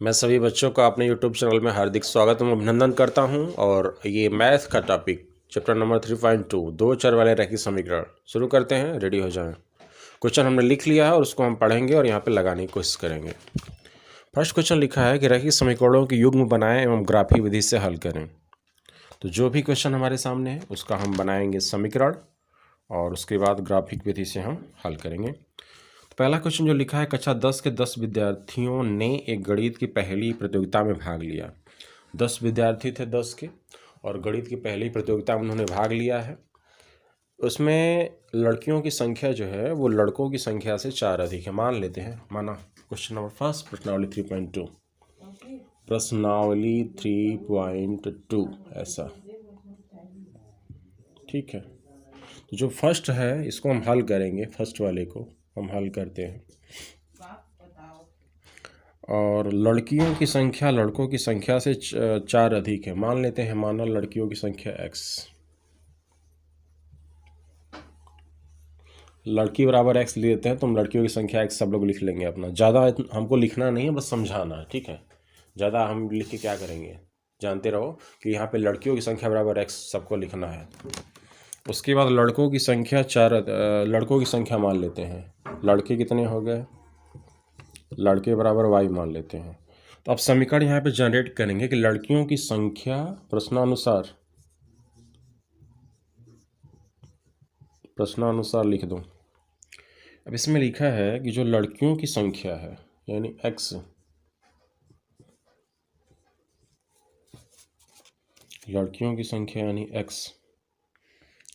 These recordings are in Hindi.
मैं सभी बच्चों का अपने यूट्यूब चैनल में हार्दिक स्वागत एवं अभिनंदन करता हूं। और ये मैथ का टॉपिक चैप्टर नंबर 3.2 दो चर वाले रैखिक समीकरण शुरू करते हैं। रेडी हो जाएं। क्वेश्चन हमने लिख लिया है और उसको हम पढ़ेंगे और यहाँ पे लगाने की कोशिश करेंगे। फर्स्ट क्वेश्चन लिखा है कि रैखिक समीकरणों की युग्म बनाएं एवं ग्राफिक विधि से हल करें। तो जो भी क्वेश्चन हमारे सामने है उसका हम बनाएंगे समीकरण और उसके बाद ग्राफिक विधि से हम हल करेंगे। पहला क्वेश्चन जो लिखा है, कक्षा 10 के 10 विद्यार्थियों ने एक गणित की पहली प्रतियोगिता में भाग लिया। 10 विद्यार्थी थे 10 के, और गणित की पहली प्रतियोगिता में उन्होंने भाग लिया है। उसमें लड़कियों की संख्या जो है वो लड़कों की संख्या से 4 अधिक है। मान लेते हैं, माना क्वेश्चन नंबर फर्स्ट, प्रश्नावली 3.2, प्रश्नावली 3.2 ऐसा, ठीक है। तो जो फर्स्ट है इसको हम हल करेंगे, फर्स्ट वाले को हम हल करते हैं। और लड़कियों की संख्या लड़कों की संख्या से 4 अधिक है। मान लेते हैं, माना लड़कियों की संख्या x, लड़की बराबर x ले लेते हैं। तो हम लड़कियों की संख्या x सब लोग लिख लेंगे अपना। ज़्यादा हमको लिखना नहीं है, बस समझाना है, ठीक है। ज़्यादा हम लिख के क्या करेंगे, जानते रहो कि यहाँ पे लड़कियों की संख्या बराबर x सबको लिखना है। उसके बाद लड़कों की संख्या 4, लड़कों की संख्या मान लेते हैं। लड़के कितने हो गए, लड़के बराबर y मान लेते हैं। तो अब समीकरण यहाँ पे जनरेट करेंगे कि लड़कियों की संख्या प्रश्नानुसार लिख दो। अब इसमें लिखा है कि जो लड़कियों की संख्या है यानी x, लड़कियों की संख्या यानी x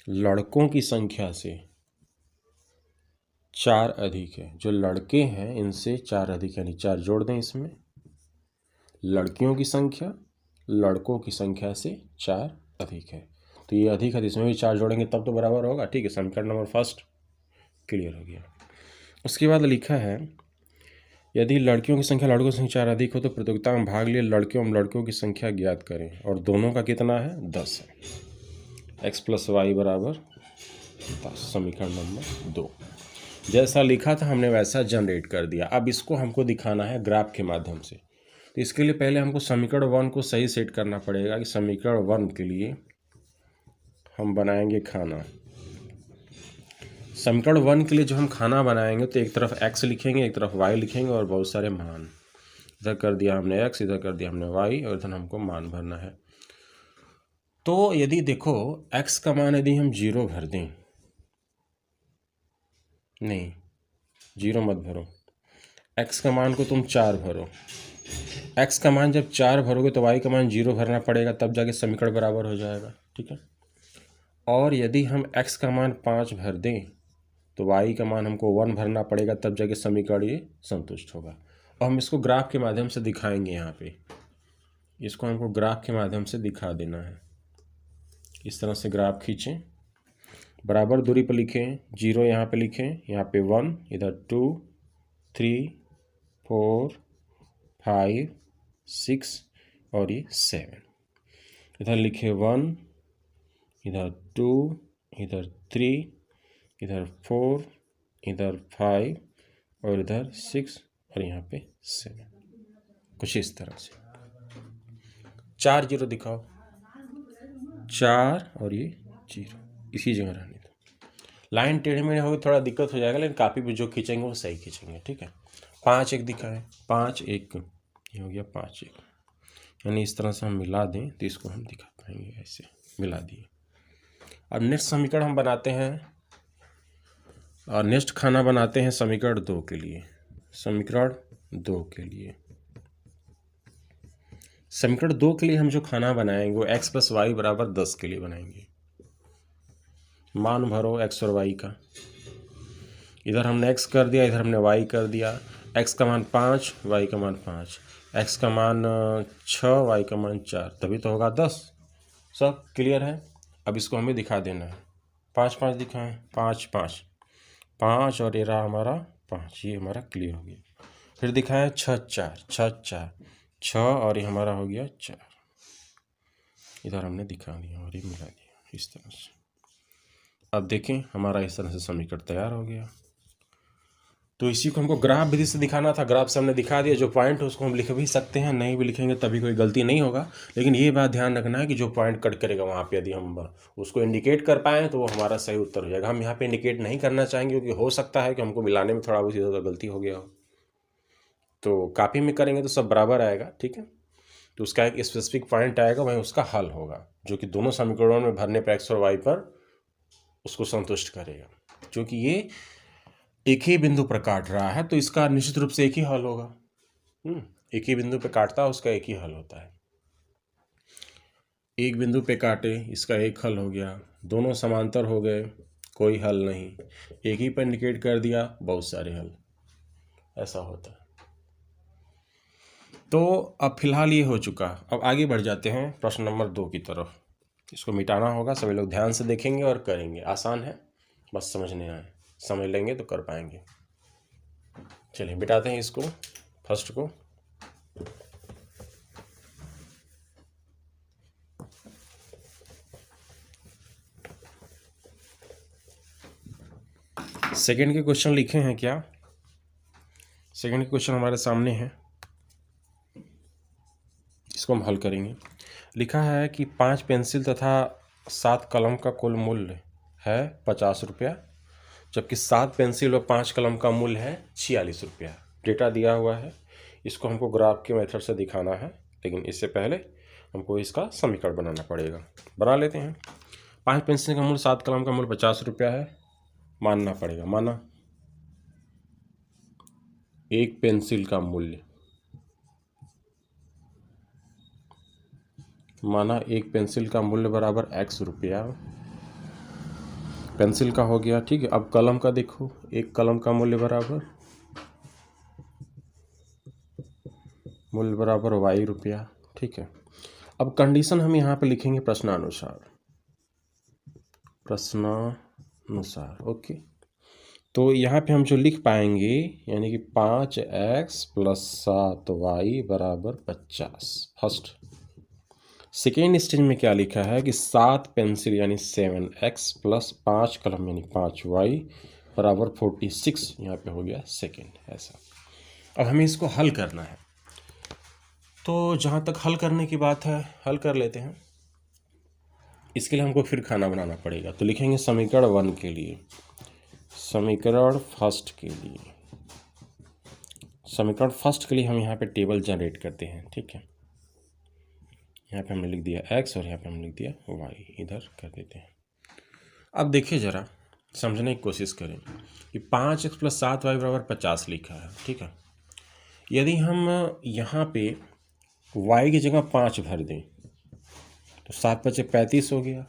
लड़कों की संख्या से 4 अधिक है। जो लड़के हैं इनसे 4 अधिक, यानी 4 जोड़ दें इसमें। लड़कियों की संख्या लड़कों की संख्या से 4 अधिक है, तो ये अधिक है, इसमें भी 4 जोड़ेंगे तब तो बराबर होगा, ठीक है। समीकरण नंबर फर्स्ट क्लियर हो गया। उसके बाद लिखा है, यदि लड़कियों की संख्या लड़कों की संख्या 4 अधिक हो तो प्रतियोगिता में भाग लिए लड़कियों एवं लड़कों की संख्या ज्ञात करें, और दोनों का कितना है, 10 है। x + y बराबर 10, समीकरण नंबर 2। जैसा लिखा था हमने वैसा जनरेट कर दिया। अब इसको हमको दिखाना है ग्राफ के माध्यम से। तो इसके लिए पहले हमको समीकरण 1 को सही सेट करना पड़ेगा कि समीकरण 1 के लिए हम बनाएंगे खाना। समीकरण 1 के लिए जो हम खाना बनाएंगे तो एक तरफ x लिखेंगे, एक तरफ y लिखेंगे और बहुत सारे मान। इधर कर दिया हमने x, इधर कर दिया हमने y, और इधर हमको मान भरना है। तो यदि देखो x का मान यदि हम 0 भर दें, नहीं 0 मत भरो, x का मान को तुम 4 भरो। x का मान जब 4 भरोगे तो y का मान 0 भरना पड़ेगा, तब जाके समीकरण बराबर हो जाएगा, ठीक है। और यदि हम x का मान 5 भर दें तो y का मान हमको 1 भरना पड़ेगा, तब जाके समीकरण ये संतुष्ट होगा। और हम इसको ग्राफ के माध्यम से दिखाएंगे। यहाँ पे इसको हमको ग्राफ के माध्यम से दिखा देना है। इस तरह से ग्राफ खींचें, बराबर दूरी पर लिखें, 0 यहाँ पे लिखें, यहाँ पे 1, इधर 2, 3, 4, 5, 6 और ये 7। इधर लिखे 1, इधर 2, इधर 3, इधर 4, इधर 5 और इधर 6 और यहाँ पे 7। कुछ इस तरह से 4 0 दिखाओ, 4 और ये 0 इसी जगह रहने दो। लाइन टेढ़े मेढ़े होगी थोड़ा दिक्कत हो जाएगा, लेकिन कापी पे जो खींचेंगे वो सही खींचेंगे, ठीक है। 5 1 दिखाएं, 5 1 ये हो गया 5 1, यानी इस तरह से हम मिला दें तो इसको हम दिखा पाएंगे। ऐसे मिला दिए। अब नेक्स्ट समीकरण हम बनाते हैं, और नेक्स्ट खाना बनाते हैं समीकरण 2 के लिए। समीकरण 2 के लिए समीकरण 2 के लिए हम जो खाना बनाएंगे वो x + y बराबर 10 के लिए बनाएंगे। मान भरो x और y का। इधर हमने x कर दिया, इधर हमने y कर दिया। x का मान 5, y का मान 5, x का मान 6, y का मान 4, तभी तो होगा 10। सब क्लियर है। अब इसको हमें दिखा देना है। 5 5 दिखाएं, 5 5 5 और ये रहा हमारा 5, ये हमारा क्लियर हो गया। फिर दिखाएं 6 4 6 4 6 और ये हमारा हो गया 4। इधर हमने दिखा दिया और ये मिला दिया इस तरह से। अब देखें हमारा इस तरह से समीकरण तैयार हो गया। तो इसी को हमको ग्राफ विधि से दिखाना था, ग्राफ से हमने दिखा दिया। जो पॉइंट है उसको हम लिख भी सकते हैं, नहीं भी लिखेंगे तभी कोई गलती नहीं होगा। लेकिन ये बात ध्यान रखना है कि जो पॉइंट कट करेगा वहाँ पे यदि हम उसको इंडिकेट कर पाएँ तो वो हमारा सही उत्तर हो जाएगा। हम यहाँ पे इंडिकेट नहीं करना चाहेंगे क्योंकि हो सकता है कि हमको मिलाने में थोड़ा बहुत इधर उधर गलती हो गया हो। तो कॉपी में करेंगे तो सब बराबर आएगा, ठीक है। तो उसका एक स्पेसिफिक पॉइंट आएगा, वहीं उसका हल होगा, जो कि दोनों समीकरणों में भरने पर एक्स और वाई पर उसको संतुष्ट करेगा। क्योंकि ये एक ही बिंदु पर काट रहा है तो इसका निश्चित रूप से एक ही हल होगा। एक ही बिंदु पे काटता है, उसका एक ही हल होता है। एक बिंदु पे काटे, इसका एक हल हो गया। दोनों समांतर हो गए, कोई हल नहीं। एक ही पर इंडिकेट कर दिया, बहुत सारे हल। ऐसा होता है। तो अब फिलहाल ये हो चुका। अब आगे बढ़ जाते हैं प्रश्न नंबर 2 की तरफ। इसको मिटाना होगा, सभी लोग ध्यान से देखेंगे और करेंगे। आसान है, बस समझने आए, समझ लेंगे तो कर पाएंगे। चलिए मिटाते हैं इसको, फर्स्ट को। सेकंड के क्वेश्चन लिखे हैं क्या? सेकंड के क्वेश्चन हमारे सामने है, इसको हम हल करेंगे। लिखा है कि 5 पेंसिल तथा 7 कलम का कुल मूल्य है 50 रुपया, जबकि 7 पेंसिल और 5 कलम का मूल्य है 46 रुपया। डेटा दिया हुआ है, इसको हमको ग्राफ के मेथड से दिखाना है। लेकिन इससे पहले हमको इसका समीकरण बनाना पड़ेगा। बना लेते हैं। 5 पेंसिल का मूल्य 7 कलम का मूल्य 50 रुपया है, मानना पड़ेगा। माना एक पेंसिल का मूल्य, माना एक पेंसिल का मूल्य बराबर x रुपया, पेंसिल का हो गया, ठीक है। अब कलम का देखो, एक कलम का मूल्य बराबर y रुपया, ठीक है। अब कंडीशन हम यहाँ पे लिखेंगे प्रश्नानुसार, ओके। तो यहाँ पे हम जो लिख पाएंगे यानी कि 5x + 7y = 50 first. Second stage में क्या लिखा है कि 7 पेंसिल यानी 7x + 5 कलम यानी 5y = 46, यहाँ पे हो गया सेकेंड। ऐसा अब हमें इसको हल करना है। तो जहाँ तक हल करने की बात है, हल कर लेते हैं। इसके लिए हमको फिर खाना बनाना पड़ेगा। तो लिखेंगे समीकरण 1 के लिए, समीकरण फर्स्ट के लिए, समीकरण फर्स्ट के लिए हम यहाँ पे टेबल जनरेट करते हैं, ठीक है। यहाँ पे हमने लिख दिया x और यहाँ पे हमने लिख दिया y, इधर कर देते हैं। अब देखिए ज़रा समझने की कोशिश करें कि 5x + 7y = 50 लिखा है, ठीक है। यदि हम यहाँ पे y की जगह 5 भर दें तो 7 × 5 = 35 हो गया।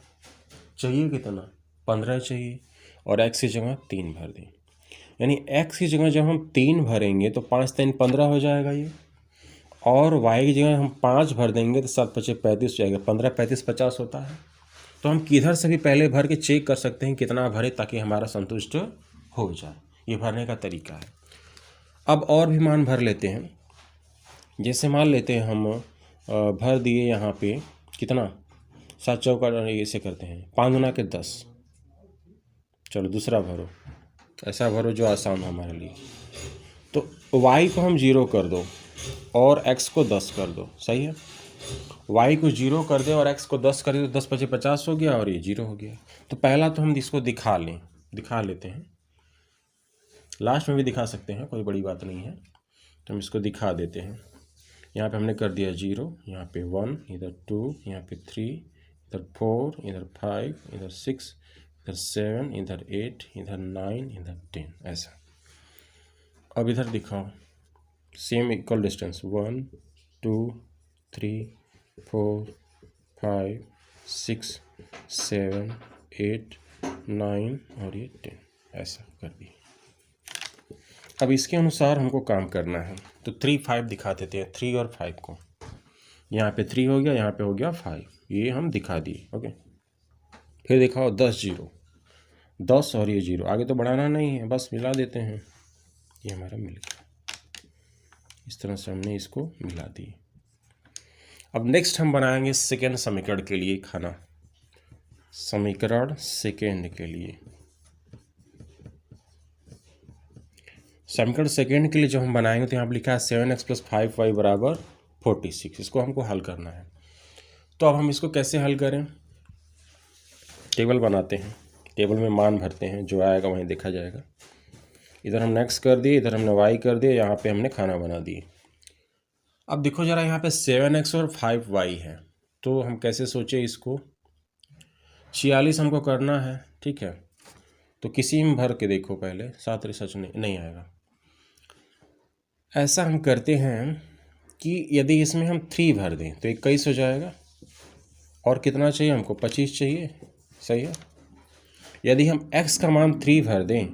चाहिए कितना? 15 चाहिए। और x की जगह 3 भर दें, यानी x की जगह जब हम 3 भरेंगे तो 5 × 3 = 15 हो जाएगा ये। और y की जगह हम 5 भर देंगे तो 7 × 5 = 35 हो जाएगा। 15 × 35 = 50 होता है। तो हम किधर से भी पहले भर के चेक कर सकते हैं कितना भरे ताकि हमारा संतुष्ट हो जाए। ये भरने का तरीका है। अब और भी मान भर लेते हैं। जैसे मान लेते हैं हम भर दिए यहाँ पे कितना, 7 चौका ऐसे करते हैं 5 × 10। चलो दूसरा भरो, ऐसा भरो जो आसान हो हमारे लिए। तो y को हम 0 कर दो और x को 10 कर दो, सही है। y को 0 कर दे और x को 10 कर दे तो 10 × 5 = 50 हो गया और ये 0 हो गया। तो पहला तो हम इसको दिखा लेते हैं। लास्ट में भी दिखा सकते हैं, कोई बड़ी बात नहीं है। तो हम इसको दिखा देते हैं। यहाँ पे हमने कर दिया 0, यहाँ पे 1, इधर 2, यहाँ पे 3, इधर 4, इधर 5, इधर 6, इधर 7, इधर 8, इधर 9, इधर 10, ऐसा। अब इधर दिखाओ, सेम इक्वल डिस्टेंस 1, 2, 3, 4, 5, 6, 7, 8, 9 और ये 10, ऐसा कर दिए। अब इसके अनुसार हमको काम करना है। तो 3, 5 दिखा देते हैं, 3 और 5 को। यहाँ पे 3 हो गया, यहाँ पे हो गया 5, ये हम दिखा दिए, ओके। फिर दिखाओ 10 0, 10 और ये 0, आगे तो बढ़ाना नहीं है, बस मिला देते हैं। ये हमारा मिल गया। इस तरह से हमने इसको मिला दिए। अब नेक्स्ट हम बनाएंगे सेकेंड समीकरण के लिए खाना, समीकरण सेकेंड के लिए। समीकरण सेकेंड के लिए जो हम बनाएंगे तो यहाँ पर लिखा है 7x + 5y = 46। इसको हमको हल करना है। तो अब हम इसको कैसे हल करें? टेबल बनाते हैं, टेबल में मान भरते हैं, जो आएगा वहीं देखा जाएगा। इधर हमने x कर दिए, इधर हमने y कर दिए, यहाँ पे हमने खाना बना दिए। अब देखो ज़रा, यहाँ पे 7x और 5y है, तो हम कैसे सोचे इसको? 46 हमको करना है, ठीक है। तो किसी में भर के देखो पहले, 7 रिसर्च नहीं आएगा। ऐसा हम करते हैं कि यदि इसमें हम 3 भर दें तो 21 हो जाएगा। और कितना चाहिए हमको? 25 चाहिए, सही है। यदि हम x का मान 3 भर दें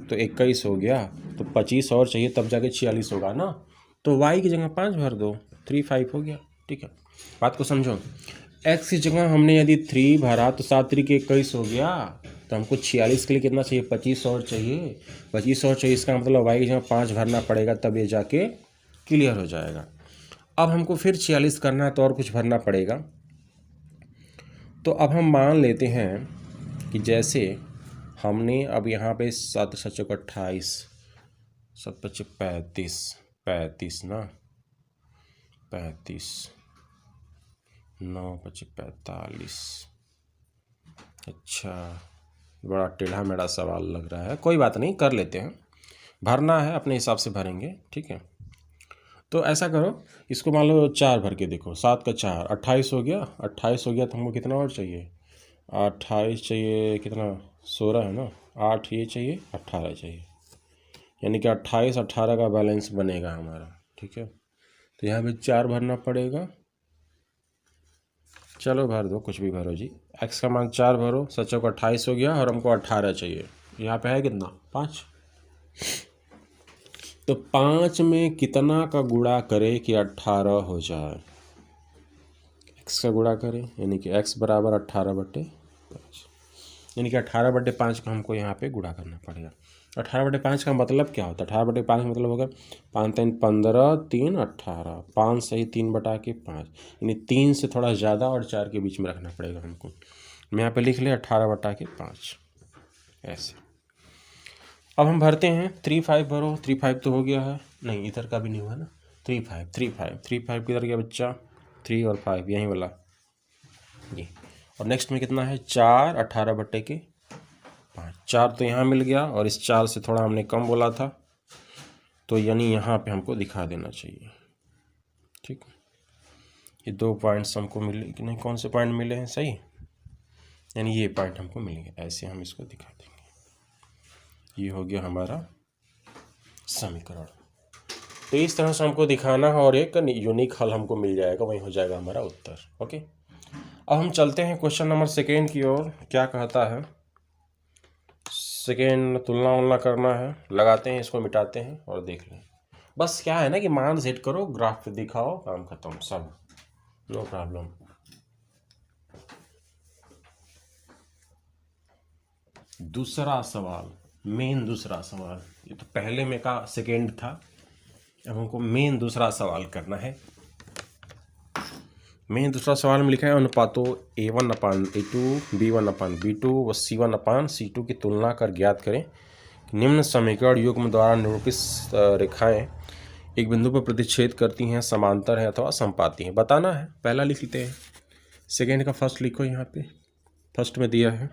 तो 21 हो गया, तो 25 और चाहिए तब जाके 46 होगा ना। तो y की जगह 5 भर दो, 3 5 हो गया, ठीक है। बात को समझो, x की जगह हमने यदि 3 भरा तो 7 3 के 21 हो गया, तो हमको 46 के लिए कितना चाहिए? 25 और चाहिए, 25 और चाहिए। इसका मतलब y की जगह 5 भरना पड़ेगा, तब ये जाके क्लियर हो जाएगा। अब हमको फिर 46 करना है तो और कुछ भरना पड़ेगा। तो अब हम मान लेते हैं कि जैसे हमने अब यहाँ पे 7 7 28, 7 5 35, 35 ना, 35, 9 5 45। अच्छा, बड़ा टेढ़ा मेढ़ा सवाल लग रहा है, कोई बात नहीं, कर लेते हैं। भरना है अपने हिसाब से भरेंगे, ठीक है। तो ऐसा करो, इसको मान लो 4 भर के देखो, 7 का 4 28 हो गया। 28 हो गया तो हमको कितना और चाहिए? 28 चाहिए, कितना? 16 है ना, 8 ये चाहिए, 18 चाहिए, यानी कि 28 18 का बैलेंस बनेगा हमारा, ठीक है। तो यहाँ पे 4 भरना पड़ेगा। चलो भर दो, कुछ भी भरो जी। x का मान 4 भरो, 7 का 28 हो गया, और हमको 18 चाहिए। यहाँ पे है कितना? 5। तो 5 में कितना का गुणा करे कि 18 हो जाए? x का गुणा करें, यानी कि x = 18/5, यानी कि 18/5 का हमको यहाँ पे गुणा करना पड़ेगा। 18/5 का मतलब क्या होता है? 18/5 का मतलब होगा 5 3 15, 3 18, 5 सही 3/5, यानी 3 से थोड़ा ज़्यादा और 4 के बीच में रखना पड़ेगा हमको। मैं यहाँ पे लिख लिया 18/5, ऐसे। अब हम भरते हैं। 3 5 भरो, 3 5 तो हो गया है, नहीं इधर का भी नहीं हुआ ना। 3 5 3 5 3 5 किधर गया बच्चा? 3 और 5 यहीं वाला ये। और नेक्स्ट में कितना है? 4 18/5, 4 तो यहाँ मिल गया, और इस 4 से थोड़ा हमने कम बोला था, तो यानी यहाँ पे हमको दिखा देना चाहिए, ठीक। ये 2 पॉइंट्स हमको मिले कि नहीं? कौन से पॉइंट मिले हैं? सही, यानी ये पॉइंट हमको मिलेंगे, ऐसे हम इसको दिखा देंगे। ये हो गया हमारा समीकरण। तो इस तरह से हमको दिखाना है, और एक यूनिक हल हमको मिल जाएगा, वही हो जाएगा हमारा उत्तर। ओके, अब हम चलते हैं क्वेश्चन नंबर 2 की ओर। क्या कहता है? सेकेंड, तुलना उलना करना है, लगाते हैं, इसको मिटाते हैं और देख लें। बस क्या है ना कि मान सेट करो, ग्राफ पे दिखाओ, काम खत्म, सब, नो प्रॉब्लम। दूसरा सवाल, मेन दूसरा सवाल। ये तो पहले में का सेकेंड था, अब हमको मेन दूसरा सवाल करना है। मेन दूसरा सवाल में लिखा है अनुपातों A1/A2, B1/B2 व C1/C2 की तुलना कर ज्ञात करें। निम्न समीकरण युग्म द्वारा निरूपित रेखाएं एक बिंदु पर प्रतिच्छेद करती हैं, समांतर हैं अथवा समपाती हैं। बताना है। पहला लिख लेते हैं, सेकेंड का फर्स्ट लिखो। यहाँ पे फर्स्ट में दिया है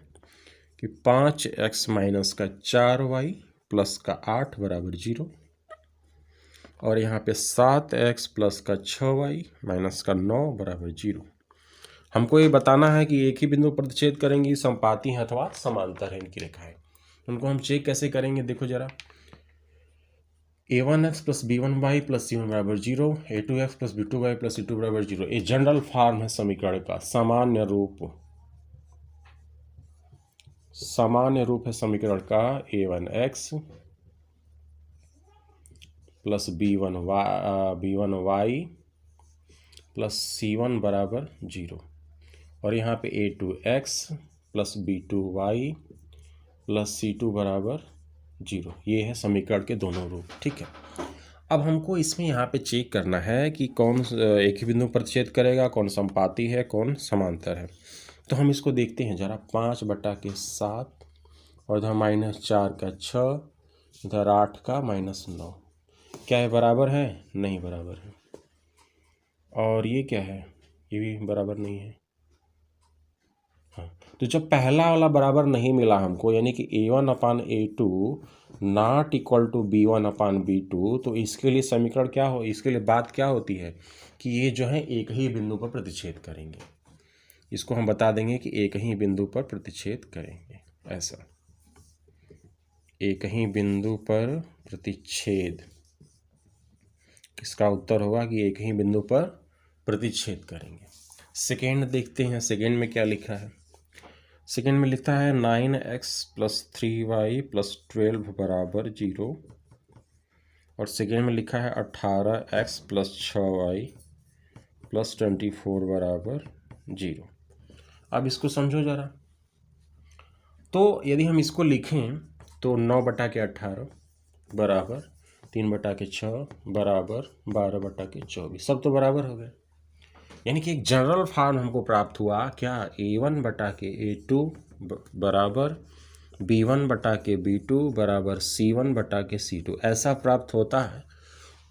कि 5x - का 4y + का 8 = 0, और यहाँ पे 7x + का 6y - का 9 = 0। हमको ये बताना है कि एक ही बिंदु पर प्रतिच्छेद करेंगी, समपाती हैं अथवा समांतर है इनकी रेखाएं। उनको हम चेक कैसे करेंगे? देखो जरा, a1x + b1y + c1 = 0, a2x + b2y + c2 = 0। ये जनरल फॉर्म है समीकरण का, सामान्य रूप है समीकरण का। a1x + b1y + c1 = 0, और यहाँ पे a2x + b2y + c2 = 0। ये है समीकरण के दोनों रूप, ठीक है। अब हमको इसमें यहाँ पे चेक करना है कि कौन एक ही बिंदु प्रतिच्छेद करेगा, कौन समपाती है, कौन समांतर है। तो हम इसको देखते हैं जरा। 5/7 और इधर -4 का 6, इधर 8 का -9, क्या है बराबर है? नहीं बराबर है। और ये क्या है? ये भी बराबर नहीं है। हाँ, तो जब पहला वाला बराबर नहीं मिला हमको, यानी कि A1/A2 not equal to B1/B2, तो इसके लिए समीकरण क्या हो, इसके लिए बात क्या होती है कि ये जो है एक ही बिंदु पर प्रतिच्छेद करेंगे। इसको हम बता देंगे कि एक ही बिंदु पर प्रतिच्छेद करेंगे, ऐसा एक ही बिंदु पर प्रतिच्छेद। इसका उत्तर होगा कि एक ही बिंदु पर प्रतिच्छेद करेंगे। सेकेंड देखते हैं, सेकेंड में क्या लिखा है। सेकेंड में लिखा है 9x + 3y + 12 बराबर 0। और सेकेंड में लिखा है 18x + 6y + 24 बराबर 0। अब इसको समझो ज़रा। तो यदि हम इसको लिखें तो 9/18 बराबर 3/6 बराबर 12/24, सब तो बराबर हो गए। यानी कि एक जनरल फॉर्म हमको प्राप्त हुआ, क्या? A1/A2 बराबर B1/B2 बराबर C1/C2, ऐसा प्राप्त होता है।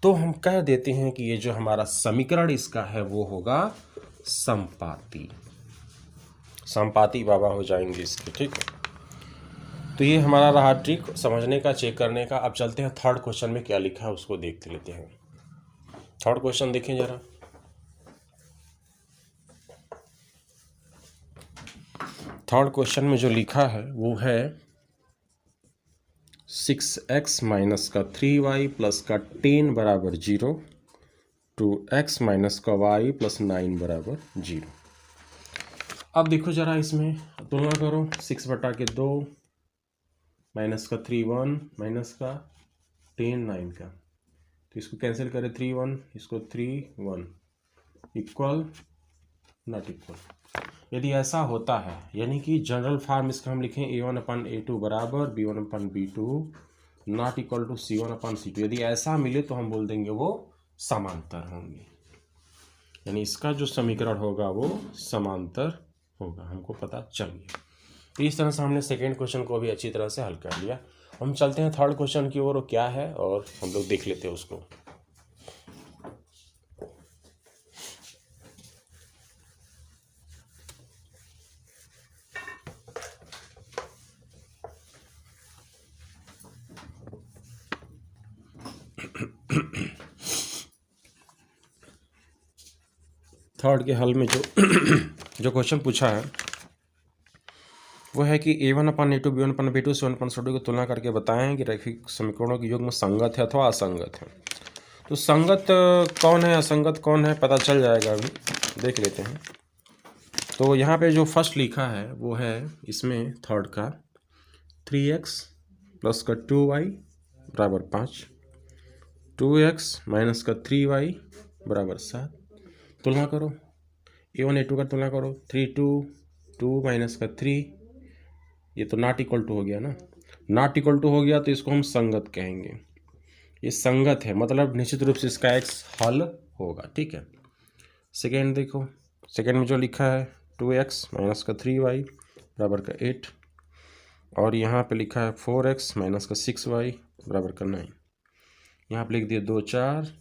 तो हम कह देते हैं कि ये जो हमारा समीकरण इसका है वो होगा समपाती। समपाती बाबा हो जाएंगे इसके, ठीक है। तो ये हमारा रहा ट्रिक समझने का, चेक करने का। अब चलते हैं थर्ड क्वेश्चन में क्या लिखा है उसको देख लेते हैं। थर्ड क्वेश्चन देखें जरा। थर्ड क्वेश्चन में जो लिखा है वो है 6x - 3y + 10 बराबर 0, 2x - y + 9 बराबर 0। अब देखो जरा, इसमें तुलना करो। 6/2 -3 1 -10 9 का, तो इसको कैंसिल करें 3 1, इसको 3 1, इक्वल नॉट इक्वल। यदि ऐसा होता है, यानी कि जनरल फॉर्म इसका हम लिखें A1/A2 बराबर B1/B2 not equal to C1/C2, यदि ऐसा मिले तो हम बोल देंगे वो समांतर होंगे। यानी इसका जो समीकरण होगा वो समांतर होगा, हमको पता चल गया। तो इस तरह से हमने सेकेंड क्वेश्चन को भी अच्छी तरह से हल कर लिया। हम चलते हैं थर्ड क्वेश्चन की ओर, क्या है और हम लोग देख लेते हैं उसको। थर्ड के हल में जो क्वेश्चन पूछा है वो है कि A1/A2 B1/B2 C1/C2 की तुलना करके बताएं कि रैखिक समीकरणों के युग्म संगत है अथवा असंगत है। तो संगत कौन है, असंगत कौन है, पता चल जाएगा, अभी देख लेते हैं। तो यहाँ पे जो फर्स्ट लिखा है वो है इसमें थर्ड का 3x + 2y बराबर 5, 2x - 3y बराबर 7। तुलना करो, A1 A2 का तुलना करो। 3 2 2 - 3, ये तो नॉट इक्वल टू हो गया ना। नॉट इक्वल टू हो गया तो इसको हम संगत कहेंगे। ये संगत है, मतलब निश्चित रूप से इसका x हल होगा, ठीक है। सेकेंड देखो, सेकेंड में जो लिखा है 2x - 3y बराबर का 8, और यहाँ पे लिखा है 4x - 6y बराबर का 9। यहाँ पे लिख दिए 2 4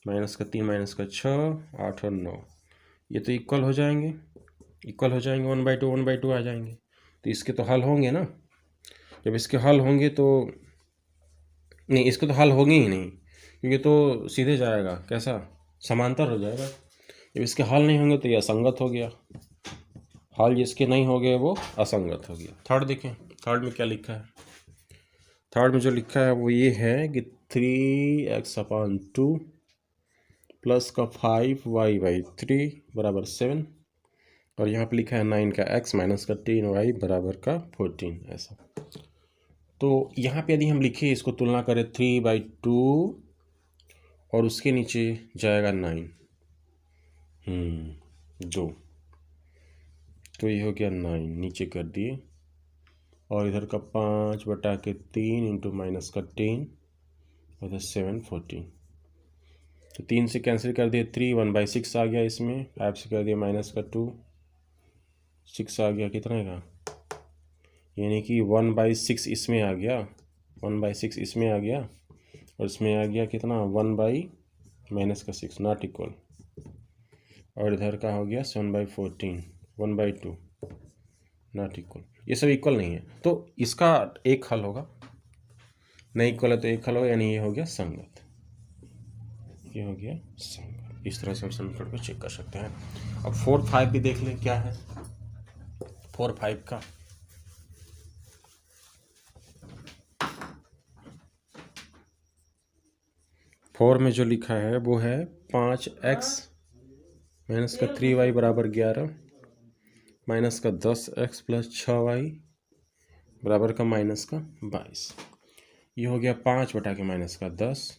-3 -6 8 और 9, ये तो इक्वल हो जाएंगे, इक्वल हो जाएंगे, 1/2 1/2 आ जाएंगे। तो इसके तो हल होंगे ना। जब इसके हल होंगे तो नहीं, इसके तो हल होंगे ही नहीं, क्योंकि तो सीधे जाएगा, कैसा, समांतर हो जाएगा। जब इसके हल नहीं होंगे तो ये असंगत हो गया, हल जिसके नहीं हो गए वो असंगत हो गया। थर्ड देखें, थर्ड में क्या लिखा है। थर्ड में जो लिखा है वो ये है कि 3x/2 प्लस का 5y/3 बराबर 7, और यहाँ पे लिखा है 9 का x माइनस का 10y बराबर का 14, ऐसा। तो यहाँ पे यदि हम लिखें, इसको तुलना करें 3/2 और उसके नीचे जाएगा 9, 2, तो ये हो गया 9, नीचे कर दिए, और इधर का 5/3 इंटू माइनस का 10 और इधर 7 14, तो 3 से कैंसिल कर दिए, 3 1/6 आ गया इसमें, 5 से कर दिया माइनस का 2, 6 आ गया, कितने का, यानी कि 1/6 इसमें आ गया, 1/6 इसमें आ गया और इसमें आ गया कितना 1/-6 नॉट इक्वल, और इधर का हो गया 7/14 1/2 नॉट इक्वल। ये सब इक्वल नहीं है तो इसका एक हल होगा, नहीं इक्वल है तो एक हल होगा, यानी ये हो गया संगत, ये हो गया संगत। इस तरह से हम समीकरण को चेक कर सकते हैं। अब 4, 5 भी देख लें क्या है 4, 5 का। फोर में जो लिखा है वो है 5x माइनस का 3y बराबर 11 माइनस का 10x प्लस 6y बराबर का माइनस का 22। ये हो गया 5 बटा के माइनस का 10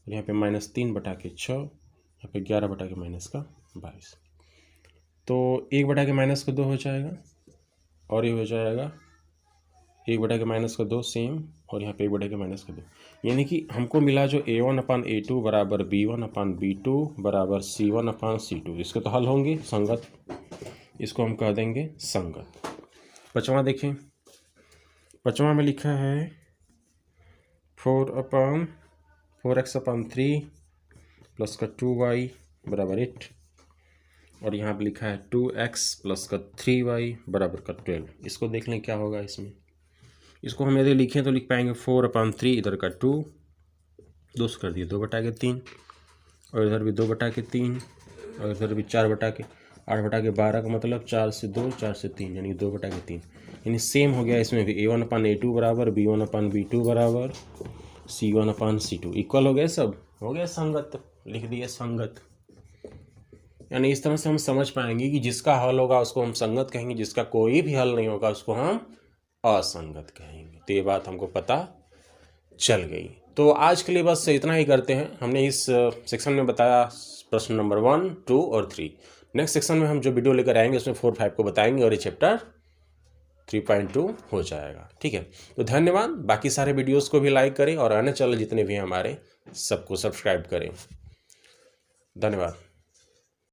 और यहाँ पे -3 बटा के 6, यहाँ पे 11 बटा के माइनस का 22। तो 1 बटा के माइनस का 2 हो जाएगा और ये हो जाएगा 1 बटा के माइनस का 2 सेम, और यहाँ पे 1 बटा के माइनस का 2, यानी कि हमको मिला जो a1/a2 बराबर b1/b2 बराबर c1/c2। इसके तो हल होंगे संगत, इसको हम कह देंगे संगत। पाँचवां देखें, पाँचवां में लिखा है 4/4x/3 प्लस का 2y बराबर 8, और यहाँ पे लिखा है 2x प्लस का 3y बराबर का 12। इसको देख लें क्या होगा इसमें। इसको हम यदि लिखें तो लिख पाएंगे 4/3, इधर का 2 2 कर दिए 2 बटा के 3, और इधर भी 2 बटा के 3, और इधर भी 4 बटा के 8 बटा के 12 का मतलब 4 से 2 4 से 3, यानी 2 बटा के 3, यानी सेम हो गया इसमें भी a1/a2 बराबर b1/b2 बराबर c1/c2। इक्वल हो गए, सब हो गया संगत, लिख दिए संगत। यानी इस तरह से हम समझ पाएंगे कि जिसका हल होगा उसको हम संगत कहेंगे, जिसका कोई भी हल नहीं होगा उसको हम असंगत कहेंगे। तो ये बात हमको पता चल गई। तो आज के लिए बस इतना ही करते हैं। हमने इस सेक्शन में बताया प्रश्न नंबर 1, 2 और 3। नेक्स्ट सेक्शन में हम जो वीडियो लेकर आएंगे उसमें 4, 5 को बताएंगे और ये चैप्टर 3.2 हो जाएगा। ठीक है, तो धन्यवाद। बाकी सारे वीडियोस को भी लाइक करें और अन्य चैनल जितने भी हमारे सबको सब्सक्राइब करें। धन्यवाद।